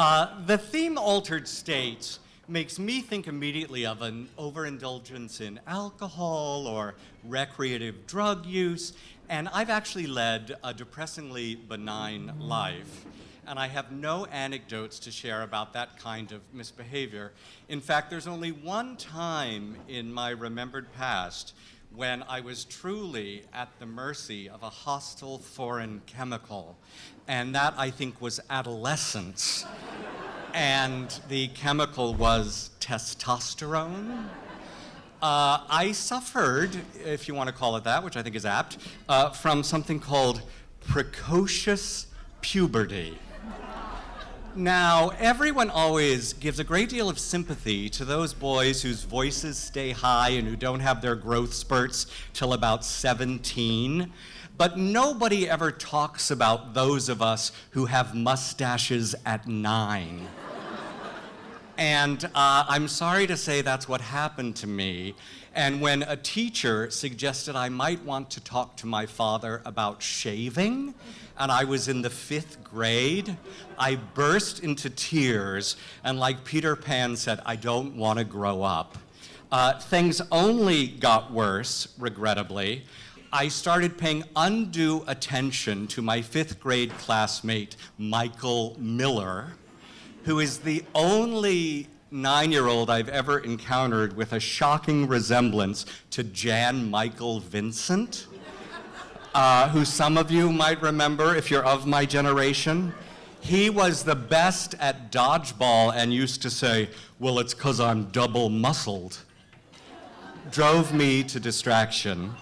The theme altered states makes me think immediately of an overindulgence in alcohol or recreative drug use, and I've actually led a depressingly benign life. And I have no anecdotes to share about that kind of misbehavior. In fact, there's only one time in my remembered past when I was truly at the mercy of a hostile foreign chemical, and that, I think, was adolescence. And the chemical was testosterone. I suffered, if you want to call it that, which I think is apt, from something called precocious puberty. Now, everyone always gives a great deal of sympathy to those boys whose voices stay high and who don't have their growth spurts till about 17, but nobody ever talks about those of us who have mustaches at 9. And I'm sorry to say that's what happened to me. And when a teacher suggested I might want to talk to my father about shaving, and I was in the 5th grade, I burst into tears and, like Peter Pan, said, I don't want to grow up. Things only got worse, regrettably. I started paying undue attention to my 5th grade classmate, Michael Miller, who is the only 9-year-old I've ever encountered with a shocking resemblance to Jan Michael Vincent, who some of you might remember if you're of my generation. He was the best at dodgeball and used to say, well, it's 'cause I'm double muscled. Drove me to distraction.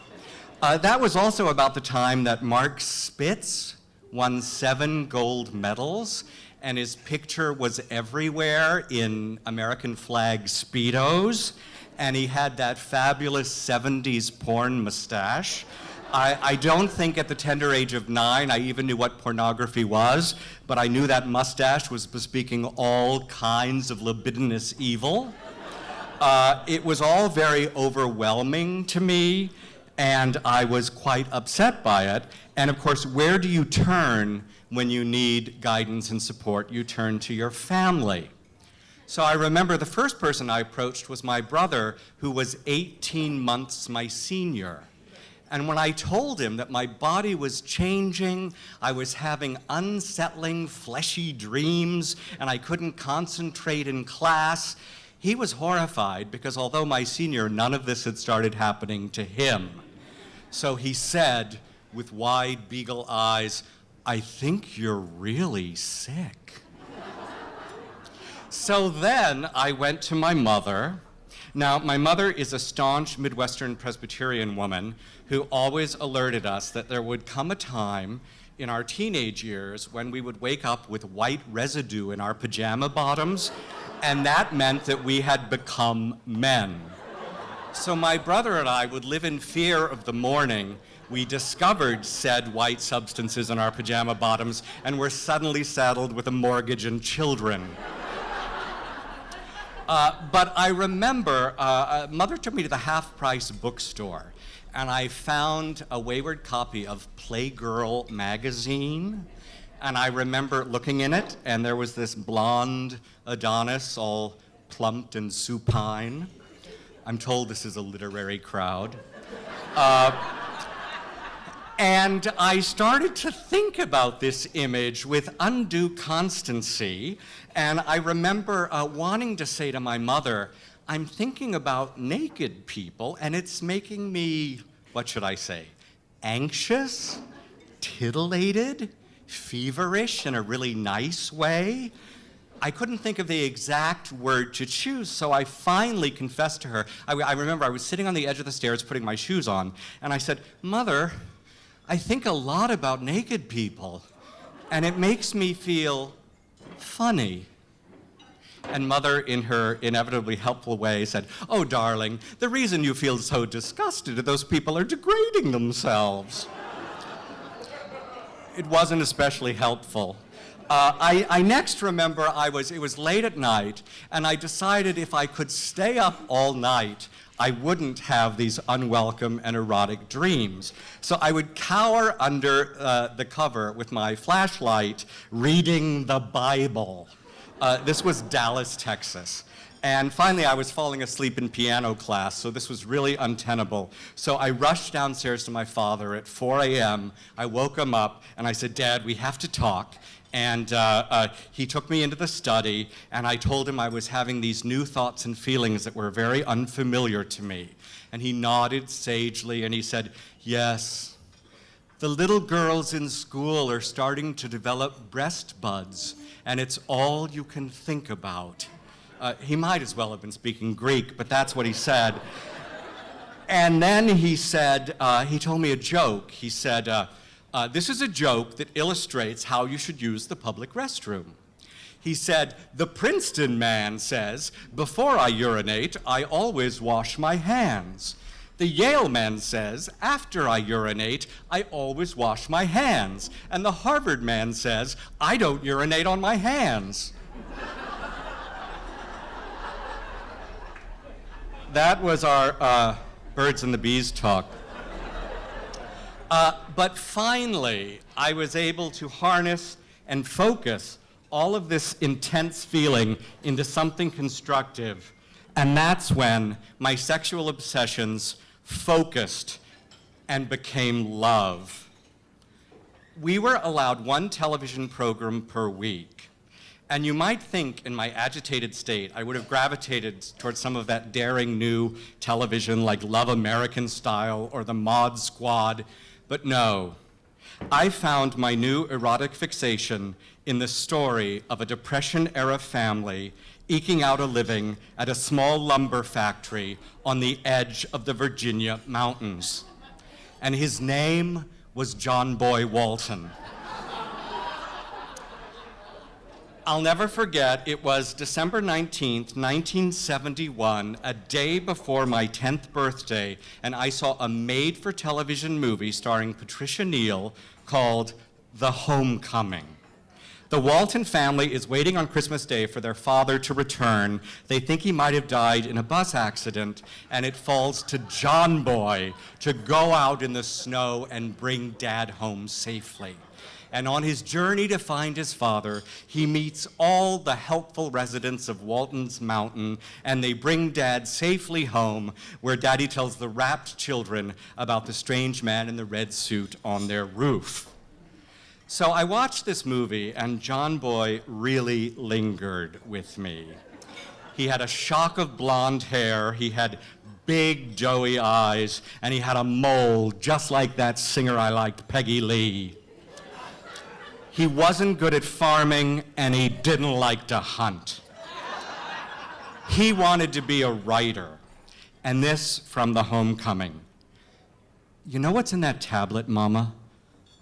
That was also about the time that Mark Spitz won 7 gold medals, and his picture was everywhere in American flag Speedos, and he had that fabulous 70s porn mustache. I don't think at the tender age of 9 I even knew what pornography was, but I knew that mustache was bespeaking all kinds of libidinous evil. It was all very overwhelming to me, and I was quite upset by it. And of course, where do you turn when you need guidance and support? You turn to your family. So I remember the first person I approached was my brother, who was 18 months my senior. And when I told him that my body was changing, I was having unsettling, fleshy dreams, and I couldn't concentrate in class, he was horrified because although my senior, none of this had started happening to him. So he said, with wide beagle eyes, I think you're really sick. So then I went to my mother. Now, my mother is a staunch Midwestern Presbyterian woman who always alerted us that there would come a time in our teenage years when we would wake up with white residue in our pajama bottoms, and that meant that we had become men. So my brother and I would live in fear of the morning we discovered said white substances in our pajama bottoms and were suddenly saddled with a mortgage and children. But I remember, Mother took me to the half-price bookstore, and I found a wayward copy of Playgirl magazine, and I remember looking in it, and there was this blonde Adonis, all plumped and supine. I'm told this is a literary crowd. And I started to think about this image with undue constancy, and I remember wanting to say to my mother, I'm thinking about naked people, and it's making me, what should I say, anxious, titillated, feverish in a really nice way. I couldn't think of the exact word to choose, so I finally confessed to her. I remember I was sitting on the edge of the stairs putting my shoes on, and I said, Mother, I think a lot about naked people, and it makes me feel funny. And Mother, in her inevitably helpful way, said, oh, darling, the reason you feel so disgusted is those people are degrading themselves. It wasn't especially helpful. I next remember it was late at night, and I decided if I could stay up all night, I wouldn't have these unwelcome and erotic dreams. So I would cower under the cover with my flashlight, reading the Bible. This was Dallas, Texas. And finally, I was falling asleep in piano class, so this was really untenable. So I rushed downstairs to my father at 4 a.m. I woke him up, and I said, "Dad, we have to talk." And he took me into the study, and I told him I was having these new thoughts and feelings that were very unfamiliar to me. And he nodded sagely, and he said, "Yes, the little girls in school are starting to develop breast buds, and it's all you can think about." He might as well have been speaking Greek, but that's what he said. And then he said, he told me a joke. He said, "This is a joke that illustrates how you should use the public restroom." He said, "The Princeton man says, before I urinate, I always wash my hands. The Yale man says, after I urinate, I always wash my hands. And the Harvard man says, I don't urinate on my hands." That was our birds and the bees talk. But finally, I was able to harness and focus all of this intense feeling into something constructive. And that's when my sexual obsessions focused and became love. We were allowed one television program per week. And you might think in my agitated state, I would have gravitated towards some of that daring new television like Love American Style or The Mod Squad, but no. I found my new erotic fixation in the story of a Depression-era family eking out a living at a small lumber factory on the edge of the Virginia mountains. And his name was John Boy Walton. I'll never forget, it was December 19th, 1971, a day before my 10th birthday, and I saw a made-for-television movie starring Patricia Neal called The Homecoming. The Walton family is waiting on Christmas Day for their father to return. They think he might have died in a bus accident, and it falls to John Boy to go out in the snow and bring Dad home safely. And on his journey to find his father, he meets all the helpful residents of Walton's Mountain, and they bring Dad safely home, where Daddy tells the rapt children about the strange man in the red suit on their roof. So I watched this movie, and John Boy really lingered with me. He had a shock of blonde hair, he had big doughy eyes, and he had a mole just like that singer I liked, Peggy Lee. He wasn't good at farming, and he didn't like to hunt. He wanted to be a writer. And this from The Homecoming. "You know what's in that tablet, Mama?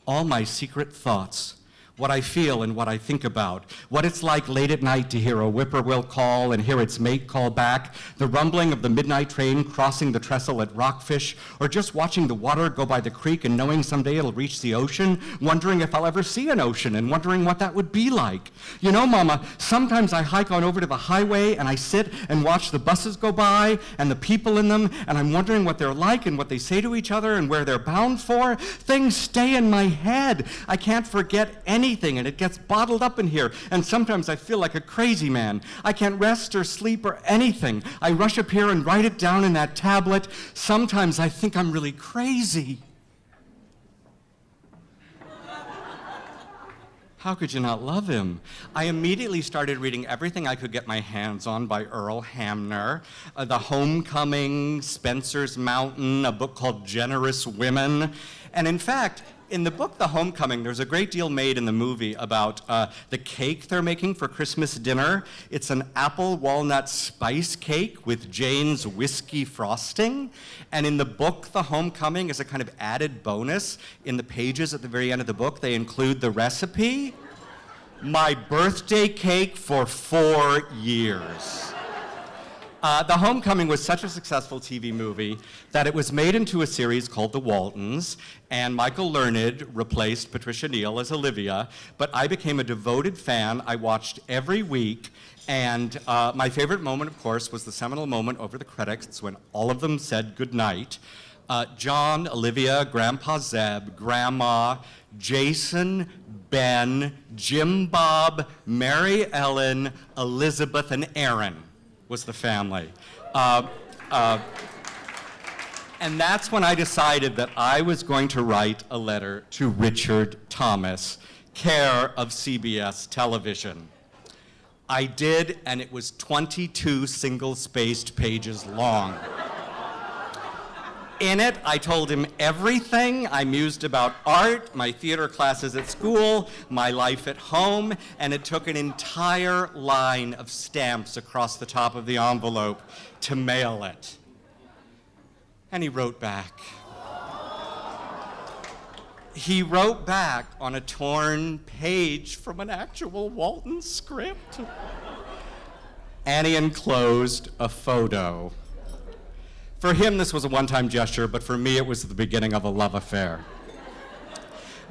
All my secret thoughts. What I feel and what I think about. What it's like late at night to hear a whippoorwill call and hear its mate call back. The rumbling of the midnight train crossing the trestle at Rockfish. Or just watching the water go by the creek and knowing someday it'll reach the ocean. Wondering if I'll ever see an ocean and wondering what that would be like. You know, Mama, sometimes I hike on over to the highway and I sit and watch the buses go by and the people in them, and I'm wondering what they're like and what they say to each other and where they're bound for. Things stay in my head. I can't forget anything, and it gets bottled up in here, and sometimes I feel like a crazy man. I can't rest or sleep or anything. I rush up here and write it down in that tablet. Sometimes I think I'm really crazy." How could you not love him? I immediately started reading everything I could get my hands on by Earl Hamner. The Homecoming, Spencer's Mountain, a book called Generous Women. And in fact, in the book, The Homecoming, there's a great deal made in the movie about the cake they're making for Christmas dinner. It's an apple walnut spice cake with Jane's whiskey frosting. And in the book, The Homecoming, as a kind of added bonus, in the pages at the very end of the book, they include the recipe. My birthday cake for 4 years. The Homecoming was such a successful TV movie that it was made into a series called The Waltons, and Michael Learned replaced Patricia Neal as Olivia, but I became a devoted fan. I watched every week, and my favorite moment, of course, was the seminal moment over the credits when all of them said goodnight. John, Olivia, Grandpa Zeb, Grandma, Jason, Ben, Jim Bob, Mary Ellen, Elizabeth, and Aaron was the family. And that's when I decided that I was going to write a letter to Richard Thomas, care of CBS Television. I did, and it was 22 single-spaced pages long. In it, I told him everything I mused about art, my theater classes at school, my life at home, and it took an entire line of stamps across the top of the envelope to mail it. And he wrote back. He wrote back on a torn page from an actual Walton script. And he enclosed a photo. For him, this was a one-time gesture, but for me, it was the beginning of a love affair.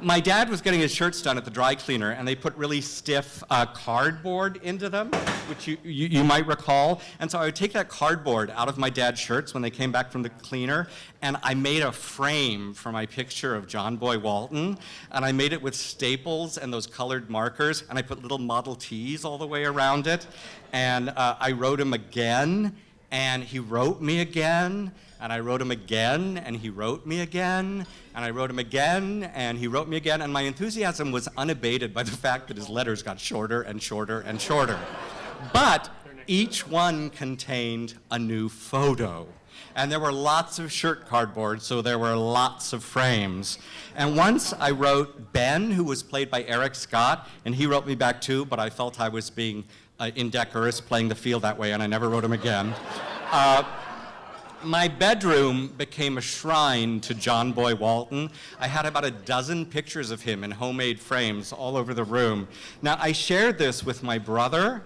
My dad was getting his shirts done at the dry cleaner, and they put really stiff cardboard into them, which you might recall. And so I would take that cardboard out of my dad's shirts when they came back from the cleaner, and I made a frame for my picture of John Boy Walton, and I made it with staples and those colored markers, and I put little Model Ts all the way around it. And I wrote him again, and he wrote me again, and I wrote him again, and he wrote me again, and I wrote him again, and he wrote me again, and my enthusiasm was unabated by the fact that his letters got shorter and shorter and shorter. But each one contained a new photo. And there were lots of shirt cardboard, so there were lots of frames. And once I wrote Ben, who was played by Eric Scott, and he wrote me back too, but I felt I was being indecorous playing the field that way, and I never wrote him again. My bedroom became a shrine to John Boy Walton. I had about a dozen pictures of him in homemade frames all over the room. Now, I shared this with my brother,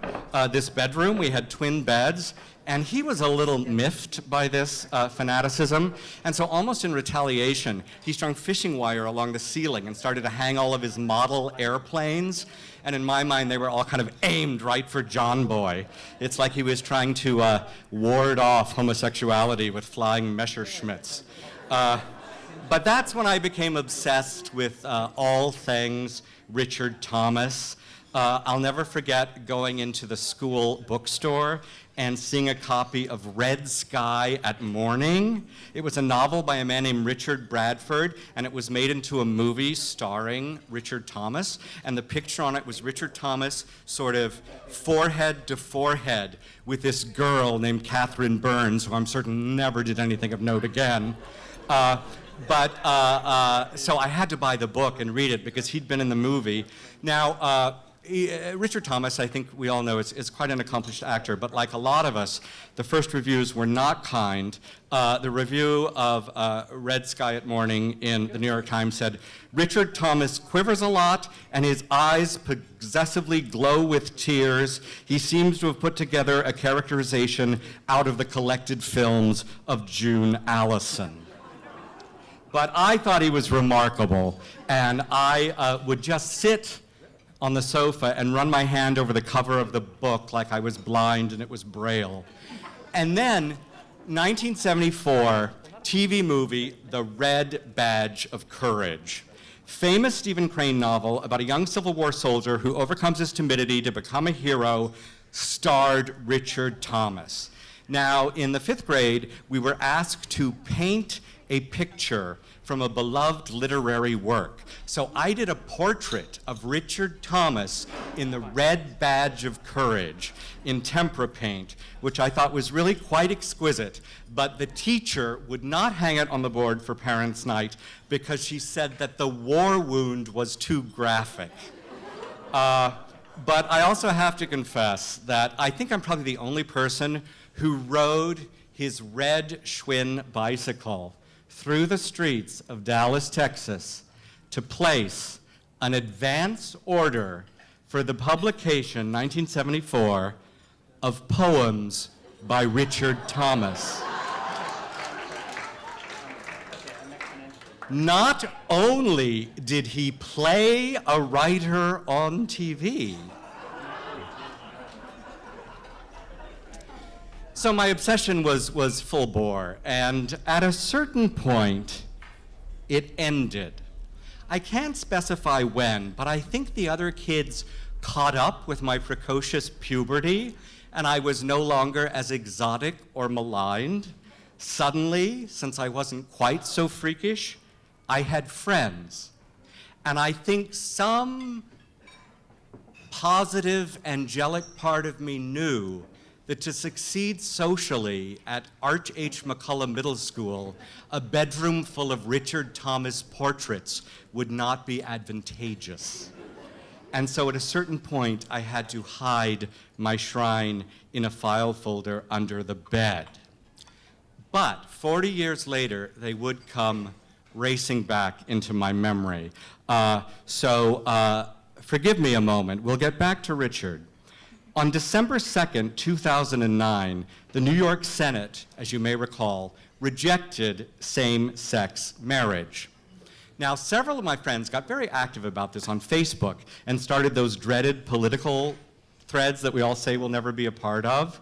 this bedroom. We had twin beds, and he was a little miffed by this fanaticism. And so almost in retaliation, he strung fishing wire along the ceiling and started to hang all of his model airplanes. And in my mind, they were all kind of aimed right for John Boy. It's like he was trying to ward off homosexuality with flying Messerschmitts. But that's when I became obsessed with all things Richard Thomas. I'll never forget going into the school bookstore and seeing a copy of Red Sky at Morning. It was a novel by a man named Richard Bradford, and it was made into a movie starring Richard Thomas. And the picture on it was Richard Thomas sort of forehead to forehead with this girl named Catherine Burns, who I'm certain never did anything of note again. So I had to buy the book and read it because he'd been in the movie. Now, Richard Thomas, I think we all know, is quite an accomplished actor, but like a lot of us, the first reviews were not kind. The review of Red Sky at Morning in the New York Times said, Richard Thomas quivers a lot and his eyes possessively glow with tears. He seems to have put together a characterization out of the collected films of June Allison. But I thought he was remarkable, and I would just sit on the sofa and run my hand over the cover of the book like I was blind and it was Braille. And then, 1974, TV movie, The Red Badge of Courage. Famous Stephen Crane novel about a young Civil War soldier who overcomes his timidity to become a hero, starred Richard Thomas. Now, in the 5th grade, we were asked to paint a picture from a beloved literary work. So I did a portrait of Richard Thomas in The Red Badge of Courage in tempera paint, which I thought was really quite exquisite, but the teacher would not hang it on the board for Parents' Night because she said that the war wound was too graphic. But I also have to confess that I think I'm probably the only person who rode his red Schwinn bicycle through the streets of Dallas, Texas, to place an advance order for the publication, 1974, of poems by Richard Thomas. Not only did he play a writer on TV, so my obsession was full bore, and at a certain point, it ended. I can't specify when, but I think the other kids caught up with my precocious puberty, and I was no longer as exotic or maligned. Suddenly, since I wasn't quite so freakish, I had friends. And I think some positive, angelic part of me knew that to succeed socially at Arch H. McCullough Middle School, a bedroom full of Richard Thomas portraits would not be advantageous. And so at a certain point, I had to hide my shrine in a file folder under the bed. But 40 years later, they would come racing back into my memory. Forgive me a moment. We'll get back to Richard. On December 2nd, 2009, the New York Senate, as you may recall, rejected same-sex marriage. Now, several of my friends got very active about this on Facebook and started those dreaded political threads that we all say we'll never be a part of.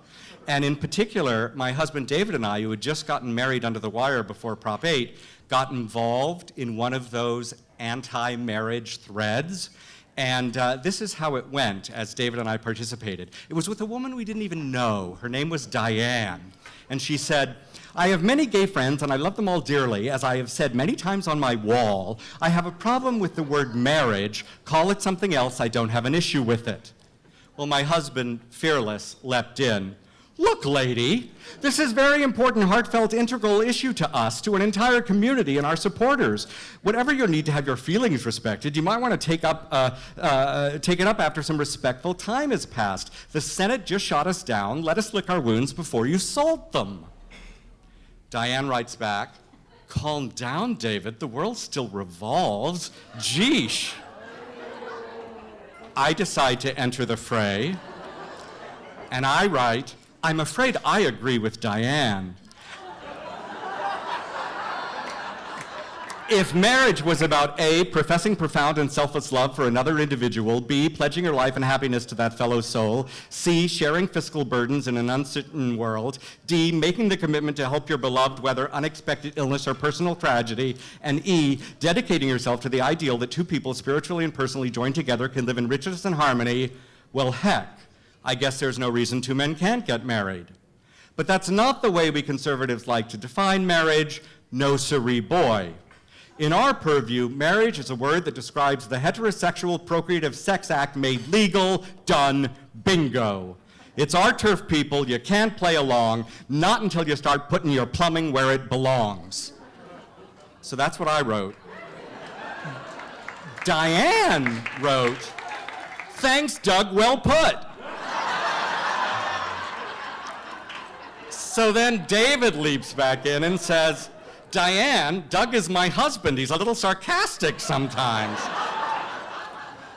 And in particular, my husband David and I, who had just gotten married under the wire before Prop 8, got involved in one of those anti-marriage threads. And this is how it went as David and I participated. It was with a woman we didn't even know. Her name was Diane. And she said, "I have many gay friends and I love them all dearly. As I have said many times on my wall, I have a problem with the word marriage. Call it something else. I don't have an issue with it." Well, my husband, fearless, leapt in. "Look, lady, this is very important, heartfelt, integral issue to us, to an entire community and our supporters. Whatever your need to have your feelings respected, you might want to take it up after some respectful time has passed. The Senate just shot us down. Let us lick our wounds before you salt them." Diane writes back, "Calm down, David. The world still revolves. Geesh." I decide to enter the fray, and I write, "I'm afraid I agree with Diane. If marriage was about A, professing profound and selfless love for another individual, B, pledging your life and happiness to that fellow soul, C, sharing fiscal burdens in an uncertain world, D, making the commitment to help your beloved whether unexpected illness or personal tragedy, and E, dedicating yourself to the ideal that two people spiritually and personally joined together can live in richness and harmony, well, heck, I guess there's no reason two men can't get married. But that's not the way we conservatives like to define marriage. No siree, boy. In our purview, marriage is a word that describes the heterosexual procreative sex act made legal, done, bingo. It's our turf, people. You can't play along, not until you start putting your plumbing where it belongs." So that's what I wrote. Diane wrote, "Thanks, Doug, well put." So then David leaps back in and says, "Diane, Doug is my husband. He's a little sarcastic sometimes."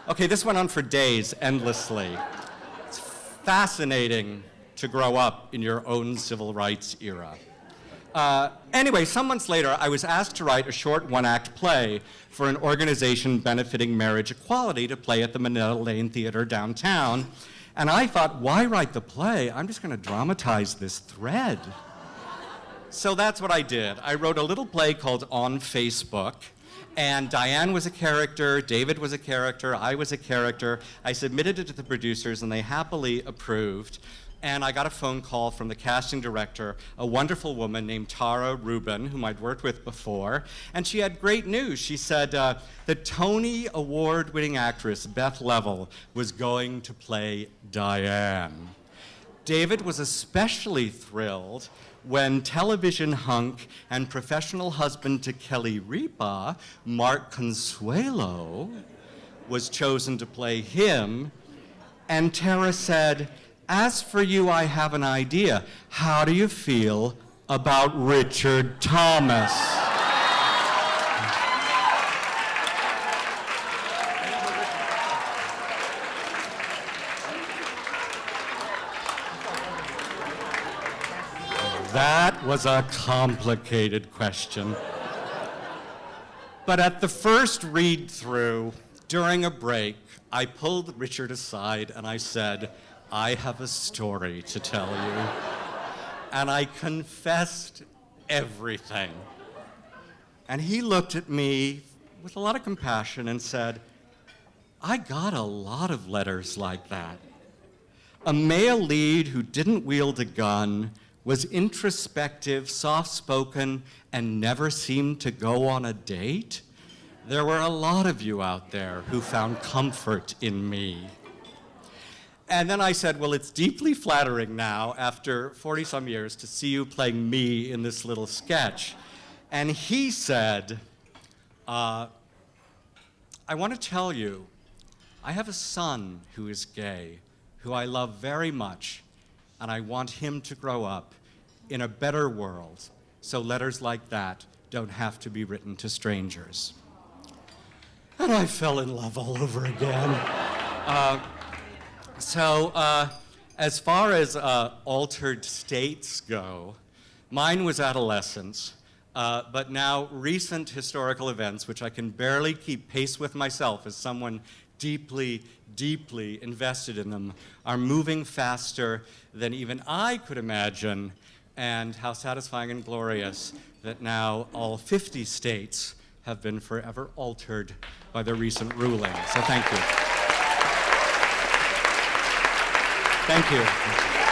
Okay, this went on for days, endlessly. It's fascinating to grow up in your own civil rights era. Anyway, some months later, I was asked to write a short one-act play for an organization benefiting marriage equality to play at the Manila Lane Theater downtown. And I thought, why write the play? I'm just going to dramatize this thread. So that's what I did. I wrote a little play called On Facebook, and Diane was a character, David was a character, I was a character. I submitted it to the producers, and they happily approved. And I got a phone call from the casting director, a wonderful woman named Tara Rubin, whom I'd worked with before, and she had great news. She said the Tony Award-winning actress Beth Level was going to play Diane. David was especially thrilled when television hunk and professional husband to Kelly Ripa, Mark Consuelo, was chosen to play him. And Tara said, "As for you, I have an idea. How do you feel about Richard Thomas?" That was a complicated question. But at the first read-through, during a break, I pulled Richard aside and I said, "I have a story to tell you." And I confessed everything. And he looked at me with a lot of compassion and said, I got a lot of letters like that. A male lead who didn't wield a gun, was introspective, soft-spoken, and never seemed to go on a date. There were a lot of you out there who found comfort in me. And then I said, well, it's deeply flattering now, after 40-some years, to see you playing me in this little sketch. And he said, I want to tell you, I have a son who is gay, who I love very much, and I want him to grow up in a better world, so letters like that don't have to be written to strangers. And I fell in love all over again. As far as altered states go, mine was adolescence, but now recent historical events, which I can barely keep pace with myself as someone deeply, deeply invested in them, are moving faster than even I could imagine, and how satisfying and glorious that now all 50 states have been forever altered by the recent ruling. So thank you. Thank you.